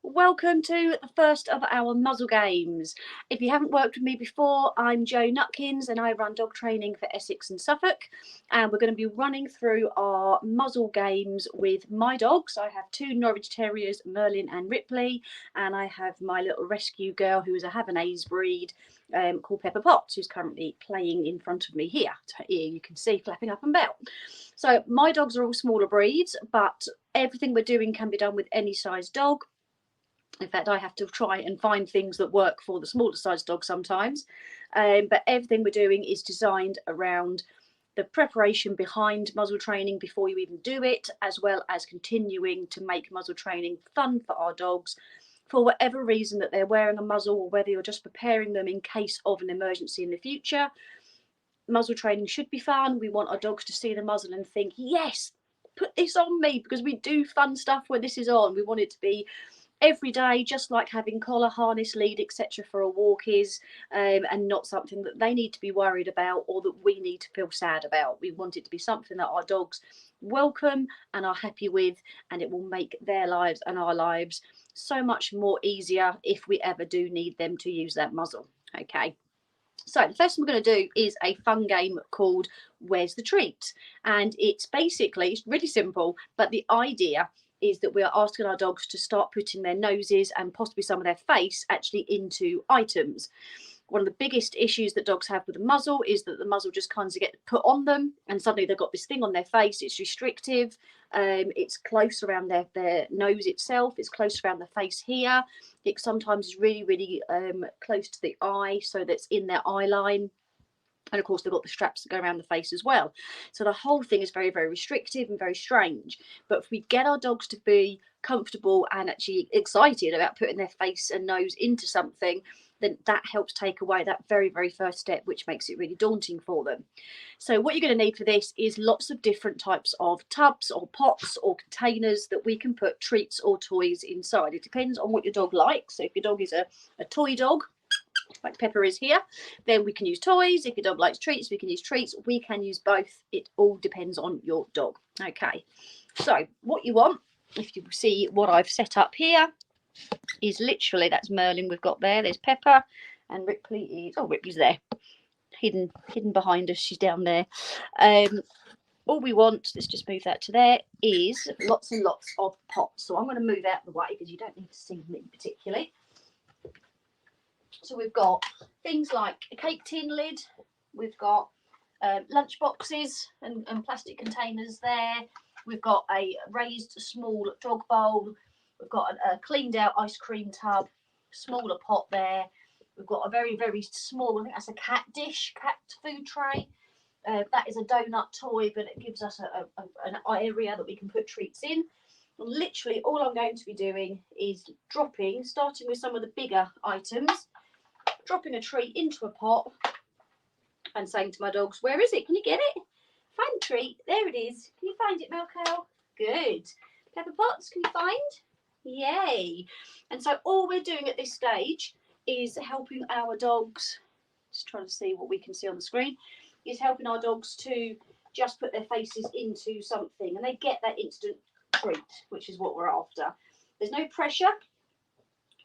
Welcome to the first of our muzzle games. If you haven't worked with me before, I'm Jo Nutkins and I run dog training for Essex and Suffolk. And we're going to be running through our muzzle games with my dogs. I have two Norwich Terriers, Merlin and Ripley, and I have my little rescue girl who is a Havanese breed called Pepper Potts, who's currently playing in front of me here. Here you can see flapping up and about. So my dogs are all smaller breeds, but everything we're doing can be done with any size dog. In fact, I have to try and find things that work for the smaller size dog sometimes. But everything we're doing is designed around the preparation behind muzzle training before you even do it, as well as continuing to make muzzle training fun for our dogs for whatever reason that they're wearing a muzzle, or whether you're just preparing them in case of an emergency in the future. Muzzle training should be fun. We want our dogs to see the muzzle and think, yes, put this on me, because we do fun stuff when this is on. We want it to be every day, just like having collar, harness, lead, etc. for a walk is, and not something that they need to be worried about or that we need to feel sad about. We want it to be something that our dogs welcome and are happy with, and it will make their lives and our lives so much more easier if we ever do need them to use that muzzle. Okay. So the first thing we're going to do is a fun game called Where's the Treat? And it's really simple, but the idea is that we are asking our dogs to start putting their noses and possibly some of their face actually into items. One of the biggest issues that dogs have with the muzzle is that the muzzle just kind of gets put on them and suddenly they've got this thing on their face. It's restrictive. It's close around their nose itself. It's close around the face here. It sometimes is really close to the eye, so that's in their eye line. And of course, they've got the straps that go around the face as well. So the whole thing is very restrictive and very strange. But if we get our dogs to be comfortable and actually excited about putting their face and nose into something, then that helps take away that very first step, which makes it really daunting for them. So what you're going to need for this is lots of different types of tubs or pots or containers that we can put treats or toys inside. It depends on what your dog likes. So if your dog is a toy dog, like Pepper is here, then we can use toys. If your dog likes treats, we can use treats. We can use both. It all depends on your dog. Okay, so what you want, if you see what I've set up here, is literally, that's Merlin we've got there. There's Pepper, and Ripley is, Ripley's there, hidden behind us. She's down there. All we want, let's just move that to there, is lots and lots of pots. So I'm going to move out of the way because you don't need to see me particularly. So we've got things like a cake tin lid, we've got lunch boxes and plastic containers there, we've got a raised small dog bowl, we've got a cleaned out ice cream tub, smaller pot there, we've got a very small, I think that's a cat food tray. That is a donut toy, but it gives us an area that we can put treats in. And literally all I'm going to be doing is starting with some of the bigger items, dropping a treat into a pot and saying to my dogs, where is it? Can you get it? Find the treat. There it is. Can you find it, Milko? Good. Pepper Potts, can you find? Yay. And so all we're doing at this stage is helping our dogs, just trying to see what we can see on the screen, is helping our dogs to just put their faces into something and they get that instant treat, which is what we're after. There's no pressure.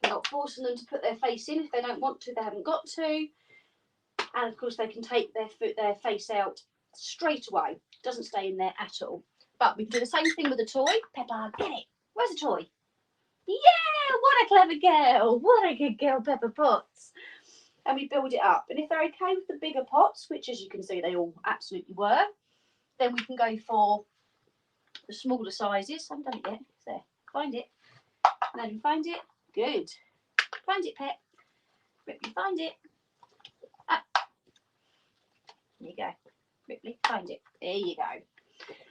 We're not forcing them to put their face in. If they don't want to, they haven't got to. And of course, they can take their face out straight away. It doesn't stay in there at all. But we can do the same thing with a toy. Pepper, get it. Where's the toy? Yeah, what a clever girl. What a good girl, Pepper Potts. And we build it up. And if they're okay with the bigger pots, which as you can see, they all absolutely were, then we can go for the smaller sizes. I haven't done it yet. It's there. Find it. And then you find it. Good. Find it, Pet. Ripley, find it. Ah. There you go. Ripley, find it. There you go.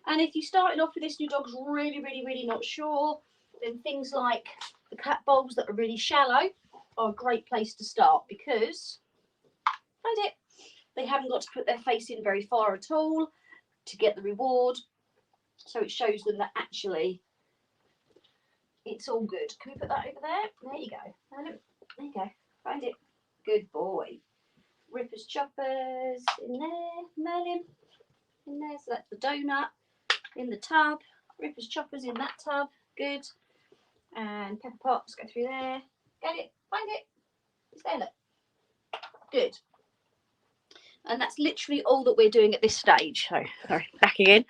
And if you started off with this and your dog's really not sure, then things like the cat bowls that are really shallow are a great place to start because, find it, they haven't got to put their face in very far at all to get the reward. So it shows them that actually it's all good. Can we put that over there? There you go. There you go. Find it. Good boy. Rippers choppers in there. Merlin in there. So that's the donut in the tub. Rippers choppers in that tub. Good. And Pepper Potts, go through there. Get it, find it. It's there, look. Good. And that's literally all that we're doing at this stage. So, sorry, back again.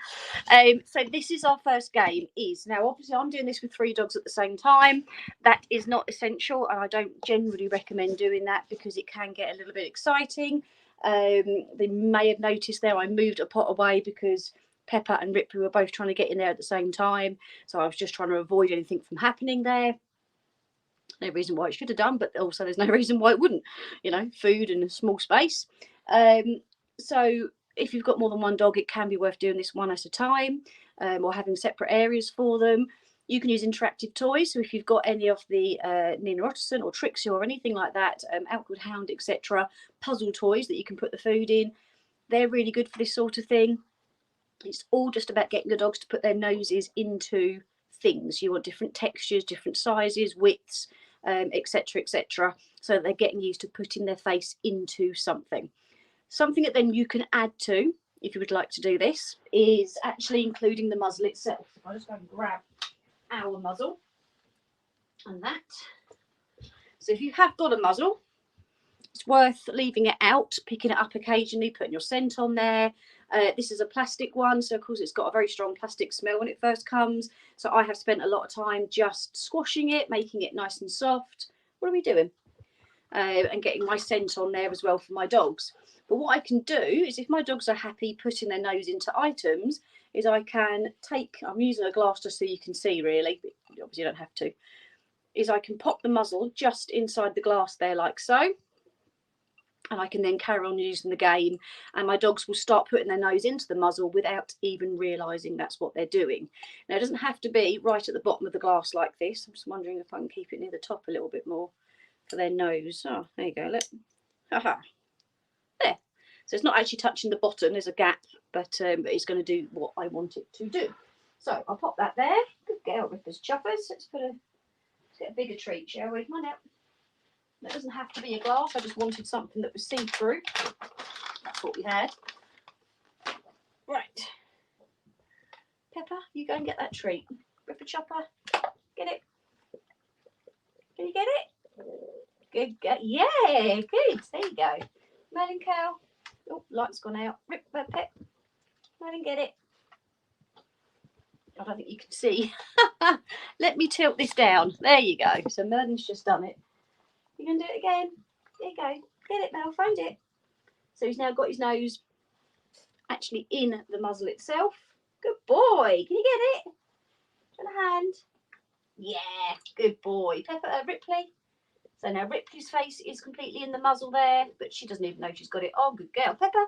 So this is our first game. Now, obviously, I'm doing this with 3 dogs at the same time. That is not essential, and I don't generally recommend doing that because it can get a little bit exciting. They may have noticed there I moved a pot away because Pepper and Ripley were both trying to get in there at the same time. So I was just trying to avoid anything from happening there. No reason why it should have done, but also there's no reason why it wouldn't. You know, food and a small space. So if you've got more than 1 dog, it can be worth doing this one at a time, or having separate areas for them. You can use interactive toys. So if you've got any of the Nina Otterson or Trixie or anything like that, Outward Hound, etc., puzzle toys that you can put the food in, they're really good for this sort of thing. It's all just about getting the dogs to put their noses into things. You want different textures, different sizes, widths, etc., etc., so that they're getting used to putting their face into something. Something that then you can add to, if you would like to do this, is actually including the muzzle itself. I'll just go and grab our muzzle and that. So if you have got a muzzle, it's worth leaving it out, picking it up occasionally, putting your scent on there. This is a plastic one, so of course it's got a very strong plastic smell when it first comes. So I have spent a lot of time just squashing it, making it nice and soft. What are we doing? And getting my scent on there as well for my dogs. But what I can do is, if my dogs are happy putting their nose into items, is I can take, I'm using a glass just so you can see really, but obviously you don't have to, is I can pop the muzzle just inside the glass there like so. And I can then carry on using the game, and my dogs will start putting their nose into the muzzle without even realising that's what they're doing. Now, it doesn't have to be right at the bottom of the glass like this. I'm just wondering if I can keep it near the top a little bit more for their nose. Oh, there you go, look. Haha. There. So it's not actually touching the bottom, there's a gap, but it's going to do what I want it to do. So I'll pop that there. Good girl, Rippers Choppers. Let's get a bigger treat, shall we? Come on out. It doesn't have to be a glass. I just wanted something that was see-through. That's what we had. Right. Pepper, you go and get that treat. Ripper Chopper, get it. Can you get it? Good. Yeah, good. There you go. Melon cow. Oh, light's gone out. Ripper Pep. Melon, get it. I don't think you can see. Let me tilt this down. There you go. So Merlin's just done it. You can do it again. There you go. Get it, Mel. Find it. So he's now got his nose actually in the muzzle itself. Good boy. Can you get it? Turn a hand. Yeah. Good boy. Pepper, Ripley. So now Ripley's face is completely in the muzzle there, but she doesn't even know she's got it on. Good girl, Pepper.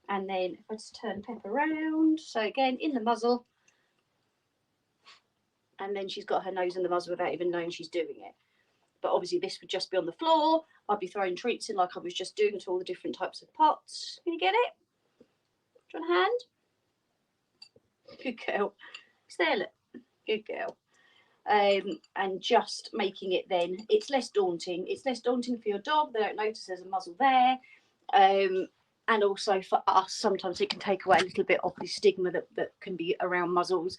And then if I just turn Pepper around. So again, in the muzzle. And then she's got her nose in the muzzle without even knowing she's doing it. But obviously this would just be on the floor. I'd be throwing treats in like I was just doing to all the different types of pots. Can you get it? Do you want a hand? Good girl. It's there, look. Good girl. And just making it then, it's less daunting. It's less daunting for your dog. They don't notice there's a muzzle there. And also for us, sometimes it can take away a little bit of the stigma that can be around muzzles.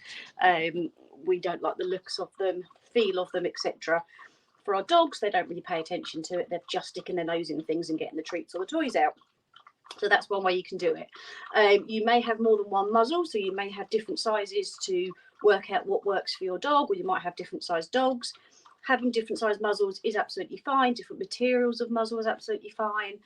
We don't like the looks of them, feel of them, etc. For our dogs, they don't really pay attention to it. They're just sticking their nose in things and getting the treats or the toys out. So that's one way you can do it. You may have more than one muzzle, so you may have different sizes to work out what works for your dog, or you might have different sized dogs. Having different sized muzzles is absolutely fine. Different materials of muzzle is absolutely fine.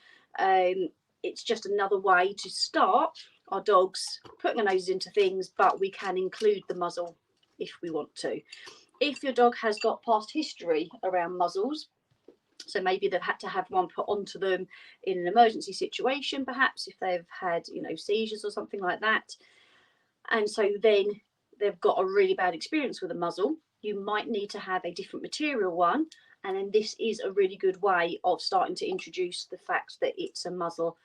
It's just another way to start our dogs putting their noses into things, but we can include the muzzle if we want to. If your dog has got past history around muzzles, so maybe they've had to have one put onto them in an emergency situation, perhaps if they've had, seizures or something like that, and so then they've got a really bad experience with a muzzle, you might need to have a different material one. And then this is a really good way of starting to introduce the fact that it's a muzzle,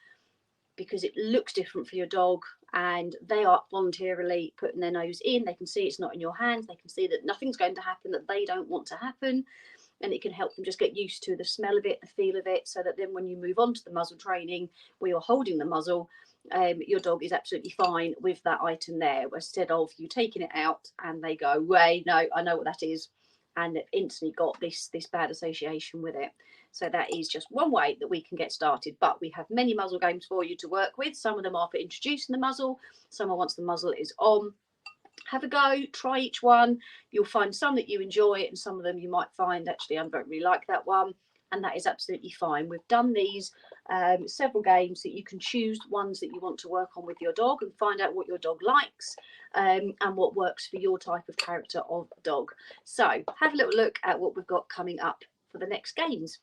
because it looks different for your dog and they are voluntarily putting their nose in. They can see it's not in your hands. They can see that nothing's going to happen that they don't want to happen. And it can help them just get used to the smell of it, the feel of it, so that then when you move on to the muzzle training where you're holding the muzzle, your dog is absolutely fine with that item there, instead of you taking it out and they go, wait, no, I know what that is. and they've instantly got this bad association with it. So that is just one way that we can get started. But we have many muzzle games for you to work with. Some of them are for introducing the muzzle, some are once the muzzle is on. Have a go, try each one. You'll find some that you enjoy, and some of them you might find, actually, I don't really like that one. And that is absolutely fine. We've done these several games that you can choose ones that you want to work on with your dog and find out what your dog likes and what works for your type of character of dog. So have a little look at what we've got coming up for the next games.